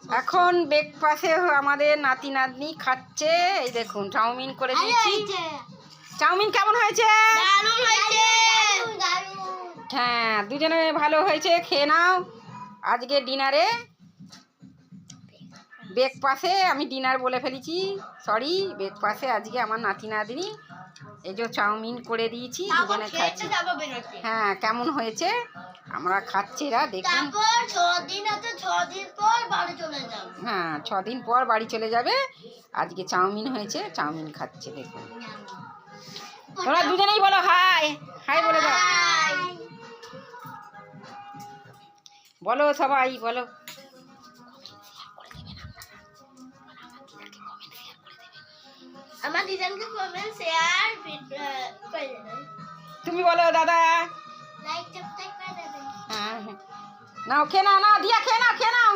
এখন ব্রেকফাস্টে আমাদের নাতি নাতনি খাচ্ছে। এই দেখুন চাউমিন করে দিয়েছি। চাউমিন কেমন হয়েছে? হ্যাঁ, দুজনে ভালো হয়েছে, খেয়ে নাও। আজকে ডিনারে ব্রেকফাস্টে আমি ডিনার বলে ফেলেছি, সরি। ব্রেকফাস্টে আজকে আমার নাতি নাতনি এই যে চাউমিন করে দিয়েছি, দুজনে খাচ্ছি। হ্যাঁ, কেমন হয়েছে আমরা খাচ্ছি, এরা দেখুন। হ্যাঁ, 6 দিন পর বাড়ি চলে যাবে। আজকে চাউমিন হয়েছে, চাউমিন খাচ্ছে দেখুন। তোমরা দুজনেই বলো হাই। হাই বলে দাও, বলো সবাই বলো। আমার দিদাকে কমেন্ট শেয়ার করে দেবেন। তুমি বলো দাদা। লাইক সাবস্ক্রাইব করে দেবেন। হ্যাঁ, নাও খেয়ে নাও, না দিয়া খেয়ে নাও, খেয়ে নাও।